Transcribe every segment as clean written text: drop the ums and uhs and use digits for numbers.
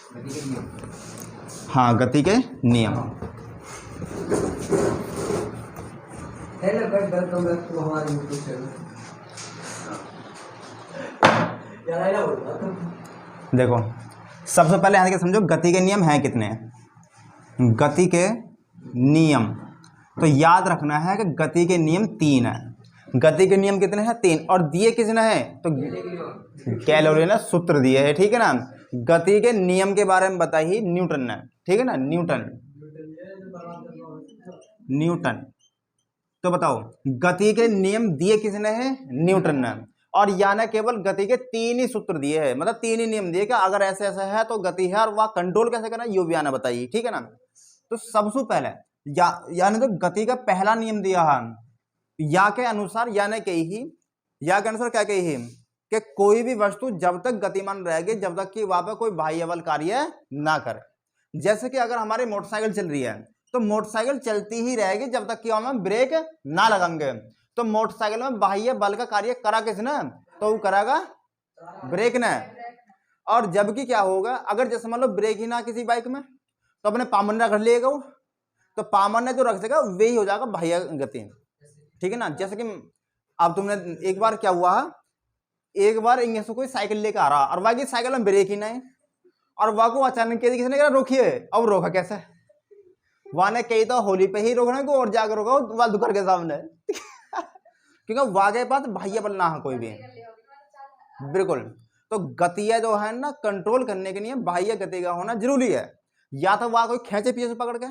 हाँ, गति के नियम। देखो, सबसे पहले यहाँ के समझो गति के नियम हैं कितने। गति के नियम तो याद रखना है कि गति के नियम 3 है। गति के नियम कितने हैं? 3। और दिए किसने हैं? तो कैलोरी ने सूत्र दिए है, ठीक है ना। गति के नियम के बारे में बताइए न्यूटन ने, ठीक है ना, न्यूटन। तो बताओ, गति के नियम दिए किसने हैं? न्यूटन ने। और यानी केवल गति के 3 ही सूत्र दिए हैं, मतलब 3 ही नियम दिए कि अगर ऐसे ऐसे है तो गति है, और वह कंट्रोल कैसे करना ये भी आना बताइए, ठीक है ना। तो सबसे पहले यानी तो गति का पहला नियम दिया है या के अनुसार, यानी के अनुसार क्या कही है कि कोई भी वस्तु जब तक गतिमान रहेगी जब तक कि वहां पर कोई बाह्य बल कार्य ना करे। जैसे कि अगर हमारी मोटरसाइकिल चल रही है तो मोटरसाइकिल चलती ही रहेगी जब तक कि हम ब्रेक ना लगाएंगे। तो मोटरसाइकिल में बाह्य बल का कार्य करा किसने? तो वो करेगा ब्रेक ने। और जबकि क्या होगा, अगर जैसे मान लो ब्रेक ही ना किसी बाइक में तो अपने पामन रख लेगा वो, तो पामन ने जो रख सकेगा वही हो जाएगा बाह्य गति, ठीक है ना। जैसे कि अब तुमने एक बार क्या हुआ, एक बार इंगे से कोई साइकिल लेकर आ रहा और वह की साइकिल में ब्रेक ही नहीं, और वह को अचानक किसने कहा रोकिए। अब रोका कैसे? वह ने कही तो होली पे ही रोकने को और जाकर रोका वह दुकान के सामने क्योंकि वह के पास बाह्य बल ना है कोई भी, बिल्कुल। तो गतियां जो है ना कंट्रोल करने के लिए बाह्य गति का होना जरूरी है। या तो वह कोई खेचे पीछे से पकड़ के,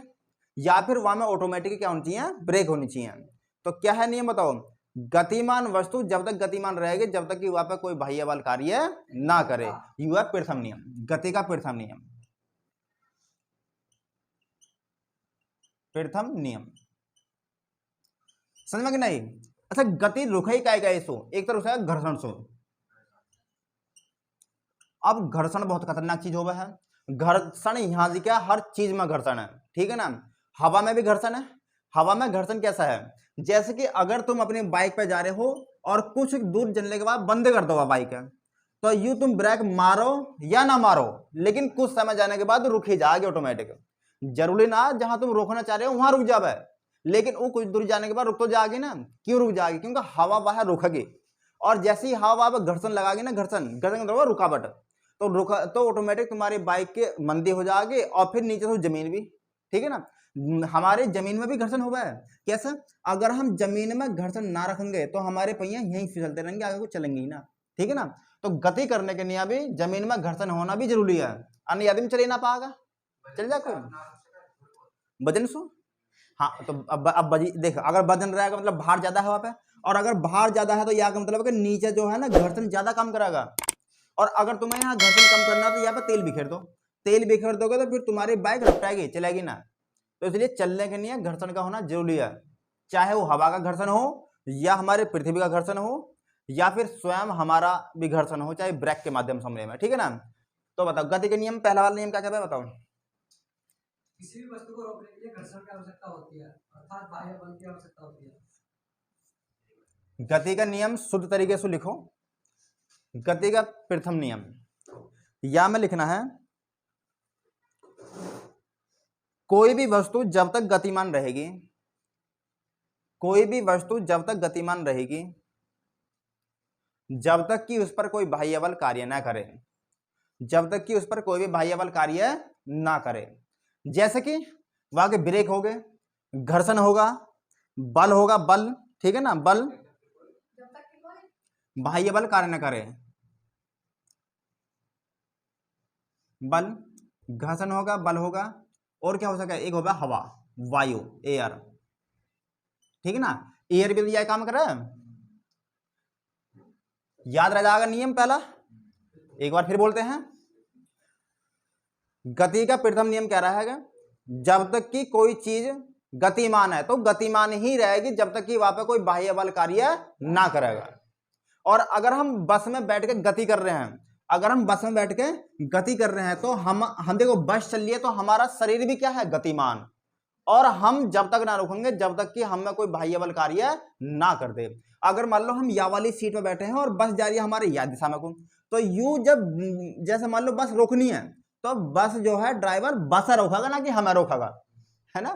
या फिर वहां में ऑटोमेटिक क्या होनी चाहिए? ब्रेक होनी चाहिए। तो क्या है नियम बताओ? गतिमान वस्तु जब तक गतिमान रहेगी जब तक कि वहां पर कोई बाह्य बल कार्य ना करे। यह प्रथम नियम, गति का प्रथम नियम, प्रथम नियम। समझ में कि नहीं? अच्छा, गति रुकाई काय गए सो एक तरफ से घर्षण सो। अब घर्षण बहुत खतरनाक चीज होगा है। घर्षण यहाँ से क्या, हर चीज में घर्षण है, ठीक है ना। हवा में भी घर्षण है। हवा में घर्षण कैसा है? जैसे कि अगर तुम अपनी बाइक पे जा रहे हो और कुछ दूर चलने के बाद बंद कर दो बाइक है, तो यूं तुम ब्रेक मारो या ना मारो लेकिन कुछ समय जाने के बाद रुक ही जाएगी ऑटोमेटिक। जरूरी ना जहां तुम रोकना चाह रहे हो वहां रुक जावे, लेकिन वो कुछ दूर जाने के बाद रुक तो जाएगी ना। क्यों रुक जाएगी? क्योंकि हवा बाहर रुकेगी, और जैसे ही हवा घर्षण लगाएगी ना, घर्षण का रुकावट, तो रुका तो ऑटोमेटिक तुम्हारी बाइक के मंदी हो जाएगी और फिर नीचे से जमीन भी, ठीक है ना। हमारे जमीन में भी घर्षण हुआ है। कैसे? अगर हम जमीन में घर्षण ना रखेंगे तो हमारे पहिए यहीं फिसलते रहेंगे, आगे को चलेंगे ही ना, ठीक है ना। तो गति करने के लिए भी जमीन में घर्षण होना भी जरूरी है, अन्य आदमी चल ही ना पाएगा। चल जा कोई वजन सो। हाँ, तो अब देख, अगर वजन रहेगा मतलब भार ज्यादा है वहां पे, और अगर भार ज्यादा है तो यह का मतलब है कि नीचे जो है ना घर्षण ज्यादा काम करेगा। और अगर तुम्हें यहाँ घर्षण कम करना तो यहाँ पे तेल बिखेर दो। तेल बिखेर दोगे तो फिर तुम्हारी बाइक रफ्ताएगी, चलेगी ना। तो इसलिए चलने के लिए घर्षण का होना जरूरी है, चाहे वो हवा का घर्षण हो या हमारे पृथ्वी का घर्षण हो या फिर स्वयं हमारा भी घर्षण हो, चाहे ब्रेक के माध्यम से में, ठीक है ना। तो बताओ गति के नियम, पहला वाला नियम क्या कहता है बताओ? किसी भी वस्तु को रोकने के लिए घर्षण की आवश्यकता होती है, अर्थात बाह्य बल की आवश्यकता होती है। गति का नियम शुद्ध तरीके से लिखो। गति का प्रथम नियम या में लिखना है, कोई भी वस्तु जब तक गतिमान रहेगी, कोई भी वस्तु जब तक गतिमान रहेगी जब तक कि उस पर कोई बाह्य बल कार्य ना करे, जब तक कि उस पर कोई भी बाह्य बल कार्य ना करे। जैसे कि वहां के ब्रेक हो गए, घर्षण होगा, बल होगा, बल, ठीक है ना, बल, बाह्य बल कार्य ना करे, बल, घर्षण होगा, बल होगा, और क्या हो सके? एक होगा हवा, वायु, एयर, ठीक है ना। एयर भी यह काम कर रहा है। याद रह जाएगा नियम पहला, एक बार फिर बोलते हैं। गति का प्रथम नियम कह रहा है जब तक कि कोई चीज गतिमान है तो गतिमान ही रहेगी जब तक कि वहां पर कोई बाह्य बल कार्य ना करेगा। और अगर हम बस में बैठ के गति कर रहे हैं, अगर हम बस में बैठ के गति कर रहे हैं तो हम देखो बस चल रही है तो हमारा शरीर भी क्या है? गतिमान। और हम जब तक ना रुकेंगे जब तक कि हमें कोई बाह्य बल कार्य ना कर दे। अगर मान लो हम या वाली सीट में बैठे हैं और बस जा रही है हमारे या दिशा में को, तो यूं जब जैसे मान लो बस रोकनी है तो बस जो है ड्राइवर बस रोकेगा ना कि हमें रोकेगा, है ना।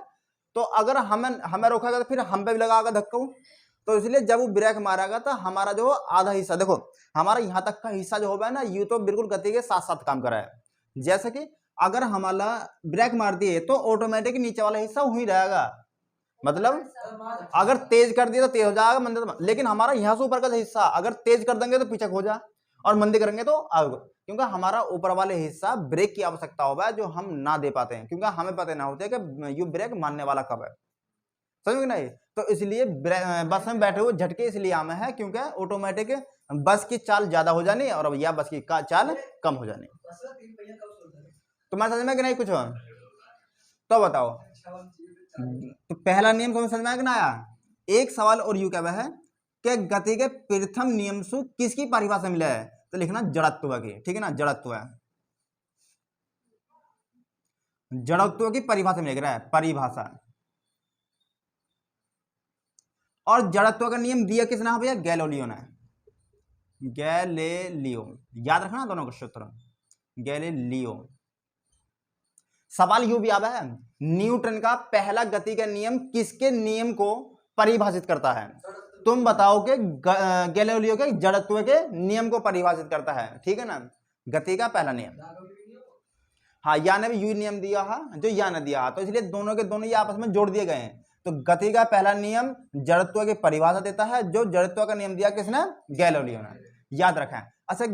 तो अगर हमें रोकेगा तो फिर हम पे भी लगाएगा धक्का। तो इसलिए जब वो ब्रेक मारेगा तो हमारा जो आधा हिस्सा, देखो हमारा यहाँ तक का हिस्सा जो होगा ना, ये तो बिल्कुल गति के साथ साथ काम कर रहा है। जैसे कि अगर हमारा ब्रेक मार दिए तो ऑटोमेटिक नीचे वाला हिस्सा वहीं रहेगा, मतलब अगर तेज कर दिया तो तेज हो जाएगा मंदे, लेकिन हमारा यहाँ से ऊपर का हिस्सा अगर तेज कर देंगे तो पीछे हो जा, और मंदे करेंगे तो आगे, क्योंकि हमारा ऊपर वाले हिस्सा ब्रेक की आवश्यकता होगा जो हम ना दे पाते हैं, क्योंकि हमें पता ना होता है कि ये ब्रेक मारने वाला कब है, समझ नहीं। तो इसलिए बस में बैठे हुए झटके इसलिए आम है क्योंकि ऑटोमेटिक बस की चाल ज्यादा हो जानी और या बस की चाल कम हो जानी। तुम्हारे समझ में कि नहीं कुछ हो? तो बताओ, तो पहला नियम तुम्हें समझ में आया कि ना आया? एक सवाल और यू क्या है कि गति के प्रथम नियम से किसकी परिभाषा मिला है, तो लिखना जड़त्व की, ठीक है ना, जड़त्व है, जड़त्व की परिभाषा में लिख रहा है, परिभाषा। और जड़त्व का नियम दिया किसने भैया? गैलीलियो ने, गैलीलियो, याद रखना दोनों का सूत्र, गैलीलियो। सवाल यू भी आता है, न्यूटन का पहला गति का नियम किसके नियम को परिभाषित करता है? तुम बताओ कि गैलीलियो के जड़त्व के नियम को परिभाषित करता है, ठीक है ना, गति का पहला नियम। हाँ, या ने भी यू नियम दिया है जो या ने दिया है, तो इसलिए दोनों के दोनों ये आपस में जोड़ दिए गए हैं। तो गति का पहला नियम जड़त्व की परिभाषा देता है, जो जड़त्व का नियम दिया किसने? गैलीलियो ने, याद रखें। अच्छा,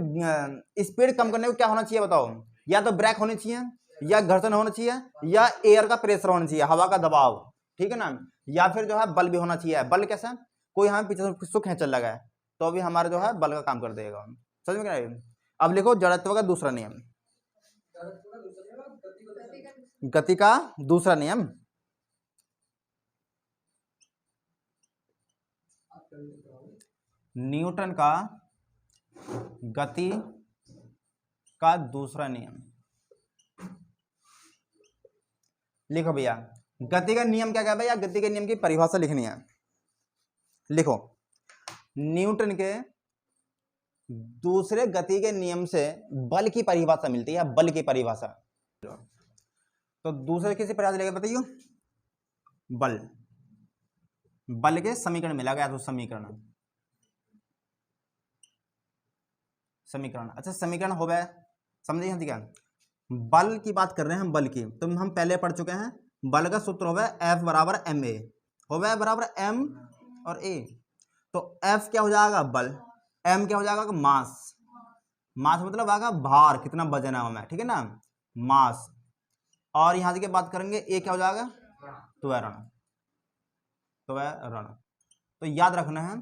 स्पीड कम करने को क्या होना चाहिए बताओ? या तो ब्रेक होनी चाहिए, या घर्षण होना चाहिए, या एयर का प्रेशर होना चाहिए, हवा का दबाव, ठीक है ना, या फिर जो है बल भी होना चाहिए। बल कैसे? कोई हमें पीछे से खींचने लगा है तो भी हमारा जो है बल का काम कर देगा, समझ में क्या है? अब लिखो जड़त्व का दूसरा नियम, गति का दूसरा नियम, न्यूटन का गति का दूसरा नियम। लिखो भैया, गति का नियम क्या है भैया? गति के नियम की परिभाषा लिखनी है। लिखो, न्यूटन के दूसरे गति के नियम से बल की परिभाषा मिलती है, बल की परिभाषा। तो दूसरे किसी परिभाषा लेकर बताइए, बल, बल के समीकरण मिला गया, तो समीकरण, समीकरण, अच्छा समीकरण हो गया, समझिए हम क्या बल की बात कर रहे हैं हम, बल की तो हम पहले पढ़ चुके हैं। बल का सूत्र हो गया F बराबर एम ए, हो गया बराबर एम और ए। तो F क्या हो जाएगा? बल। M क्या हो जाएगा? मास। मास मतलब आएगा भार, कितना वजन है हमें, ठीक है ना, मास। और यहां से बात करेंगे ए क्या हो जाएगा? त्वरण, त्वरण। तो याद रखना है,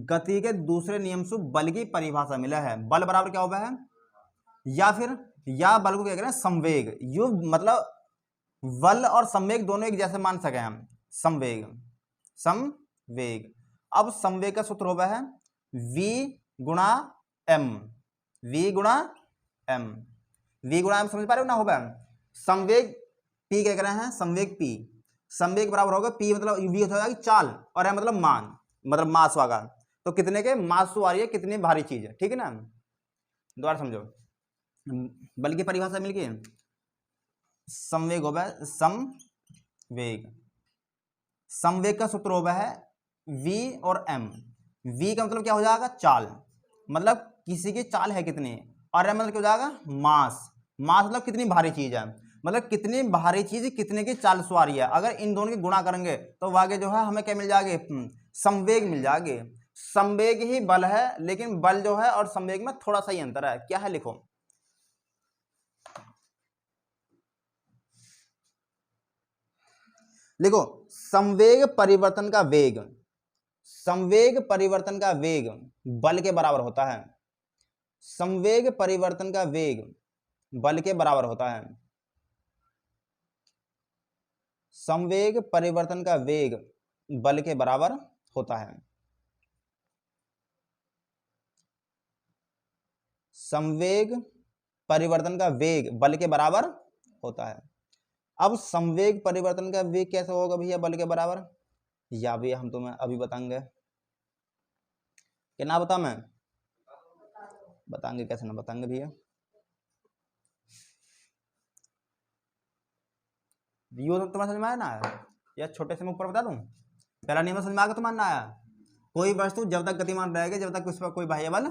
गति के दूसरे नियम से बल की परिभाषा मिला है। बल बराबर क्या होगा है? या फिर या बल को क्या करें? संवेग। यू मतलब बल और संवेग दोनों एक जैसे मान सके हम, संवेग, संवेग। अब संवेग का सूत्र होगा है v गुणा m, v गुणा m, v गुणा m, समझ पा रहे हो ना? होगा संवेग p क्या कह रहे हैं? संवेग p, संवेग बराबर होगा p मतलब v हो जाएगी चाल, और m मतलब मान, मतलब मास होगा। तो कितने के मास आ रही है, कितनी भारी चीज है, ठीक है ना। दोबारा समझो, बल की परिभाषा मिल गई। संवेग होगा संवेग, संवेग का सूत्र होगा है v और m। v का मतलब क्या हो जाएगा? चाल, मतलब किसी की चाल है कितनी, और m मतलब क्या हो जाएगा? मास। मास मतलब कितनी भारी चीज है, मतलब कितनी भारी चीज कितने की चाल सवारी है। अगर इन दोनों की गुणा करेंगे तो आगे जो है हमें क्या मिल जाएगी? संवेग मिल जाएगी। संवेग ही बल है, लेकिन बल जो है और संवेग में थोड़ा सा ही अंतर है। क्या है? लिखो, लिखो, संवेग परिवर्तन का वेग, संवेग परिवर्तन का वेग बल के बराबर होता है। संवेग परिवर्तन का वेग बल के बराबर होता है। संवेग परिवर्तन का वेग बल के बराबर होता है। संवेग परिवर्तन का वेग बल के बराबर होता है। अब संवेग परिवर्तन का वेग कैसे होगा भैया बल के बराबर? या भैया हम तुम्हें अभी बताएंगे, क्या ना बता, मैं बताएंगे, कैसे ना बताएंगे भैया। यू तो तुम्हारे समझ में आया ना, या छोटे से मैं ऊपर बता दूं, पहला नियम समझ में आ गया, तुम्हारा ना आया? कोई वस्तु जब तक गतिमान रहेगी जब तक उस पर कोई बाह्य बल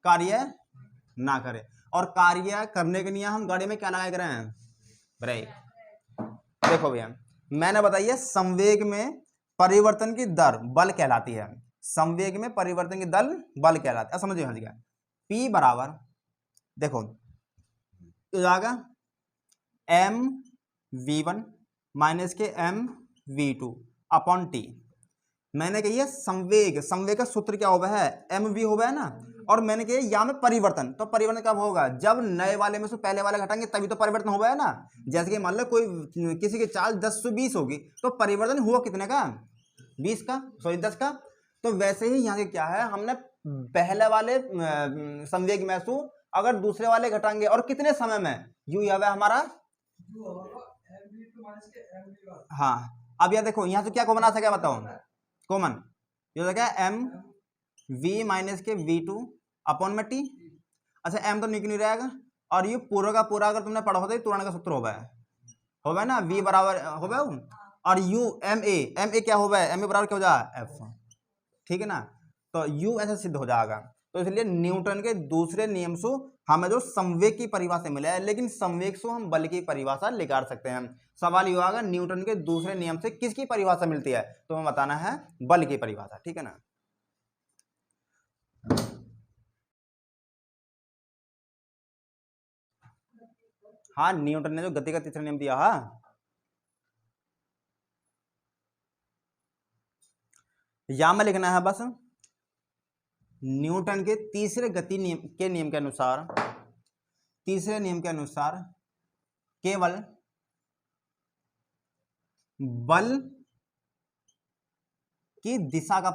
कार्य ना करे, और कार्य करने के लिए हम गाड़ी में क्या लगाए कर रहे हैं? ब्रेक। देखो भैया, मैंने बताइए संवेग में परिवर्तन की दर बल कहलाती है, संवेग में परिवर्तन की दर बल कहलाती है। समझिए समझ गया। P बराबर, देखो जाएगा mv1 माइनस के mv2 अपॉन टी। मैंने कही है संवेग, संवेग का सूत्र क्या होगा है? mv होगा है ना, और मैंने कही यहाँ में परिवर्तन, तो परिवर्तन कब होगा? जब नए वाले में से पहले वाले घटाएंगे तभी तो परिवर्तन होगा है ना। जैसे कि मान लो कोई किसी की चाल 10 से 20 होगी तो परिवर्तन हुआ कितने का? 20 का, सॉरी 10 का। तो वैसे ही यहाँ के क्या है, हमने पहले वाले संवेग में से अगर दूसरे वाले घटाएंगे और कितने समय में, यू यह हमारा हाँ। अब यह देखो यहाँ से क्या कॉमन आ सके बताओ? कॉमन ये हो गया एम वी माइनस के V2 अपॉन में टी। अच्छा एम तो नहीं रहेगा, और ये पूरा का पूरा अगर तुमने पढ़ा होता है तुरंत का सूत्र होगा ना, V बराबर होगा, और यू एम ए क्या होगा? एम ए बराबर क्या हो जाएगा? एफ। ठीक है ना, तो यू ऐसा सिद्ध हो जाएगा। तो इसलिए न्यूटन के दूसरे नियम से हमें जो संवेग की परिभाषा मिला है, लेकिन संवेग से हम बल की परिभाषा निकाल सकते हैं। सवाल ये होगा न्यूटन के दूसरे नियम से किसकी परिभाषा मिलती है, तो हमें बताना है बल की परिभाषा। ठीक है ना। हाँ, न्यूटन ने जो गति का तीसरा नियम दिया, हाँ यहां में लिखना है बस, न्यूटन के तीसरे गति नियम के नियम के अनुसार, तीसरे नियम के अनुसार केवल बल की दिशा का,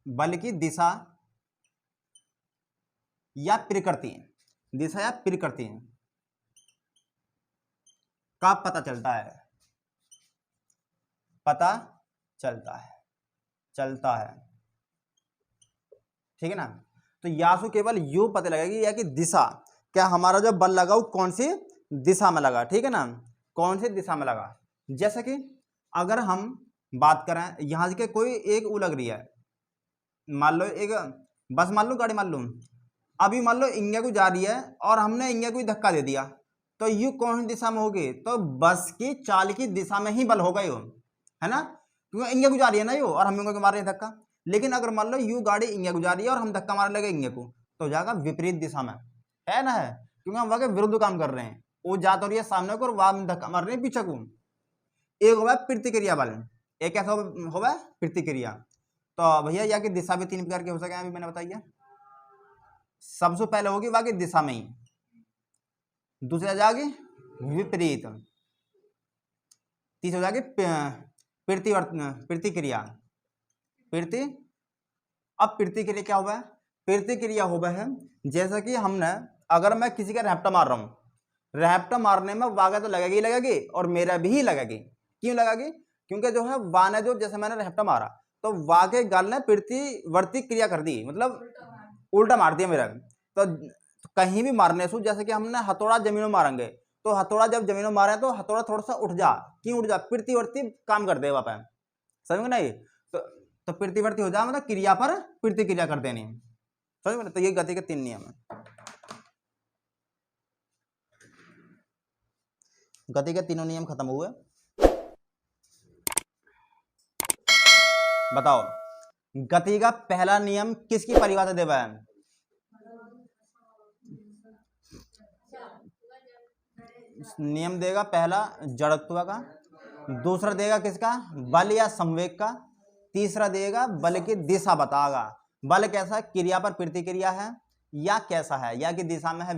बल की दिशा या प्रकृति, दिशा या प्रकृति का पता चलता है, पता चलता है। ठीक है ना। तो यासु केवल यू पता लगेगी या कि दिशा, क्या हमारा जो बल लगा वो कौन सी दिशा में लगा। ठीक है ना, कौन सी दिशा में लगा। जैसे कि अगर हम बात करें यहां से कोई एक उ लग रही है, मान लो एक बस, मान लो गाड़ी, मान लो अभी मान लो इंडिया को जा रही है और हमने इंडिया को धक्का दे दिया, तो यू कौन सी दिशा में होगी? तो बस की चाल की दिशा में ही बल होगा यो, है ना, क्योंकि इंडिया को जा रही है ना यो, और हम को मार रहे हैं धक्का। लेकिन अगर मान लो यू गाड़ी इंडिया को जा रही है और हम धक्का मारने लगे इंडिया को, तो जाएगा विपरीत दिशा में, है ना, है, क्योंकि हम वहां विरुद्ध काम कर रहे हैं। वो जा तो रही है सामने को और वहां धक्का मार रहे हैं पीछे को। एक होगा प्रतिक्रिया बल, एक कैसा होगा? प्रतिक्रिया। तो भैया यहाँ की दिशा भी 3 प्रकार की हो सके, अभी मैंने बताइए। सबसे पहले होगी वहां की दिशा में ही, दूसरी आ जाएगी विपरीत, तीसरी हो जाएगी प्रतिक्रिया। अब प्रतिक्रिया क्या हुआ है? प्रतिक्रिया हुआ है जैसा कि हमने, अगर मैं किसी का रैप्टा मार रहा हूं, रैप्टा मारने में वागा तो लगेगी लगेगी और मेरा भी लगेगी। क्यों लगेगी? क्योंकि जो है वा ने, जो जैसे मैंने रैप्टा मारा तो वा के गाल ने प्रतिवर्ती क्रिया कर दी, मतलब उल्टा मार दिया मेरा। तो कहीं भी मारने से, जैसे कि हमने हथौड़ा जमीन में मारेंगे, तो हथौड़ा जब जमीन में मारे तो हथौड़ा थोड़ा सा उठ जा, क्यों उठ जा? प्रतिवर्ती काम कर दे वहां पे, समझ में नहीं? तो प्रतिवर्ती हो जा, मतलब क्रिया पर प्रतिक्रिया कर देनी, समझ में? तो ये गति के 3 नियम है। गति के तीनों नियम खत्म हुए। बताओ गति का पहला नियम किसकी परिभाषा देवा है? नियम देगा पहला जड़त्व का, दूसरा देगा किसका? बल या संवेग का, तीसरा देगा बल की दिशा बताएगा। बल कैसा? क्रिया पर प्रतिक्रिया है या कैसा है, या कि दिशा में है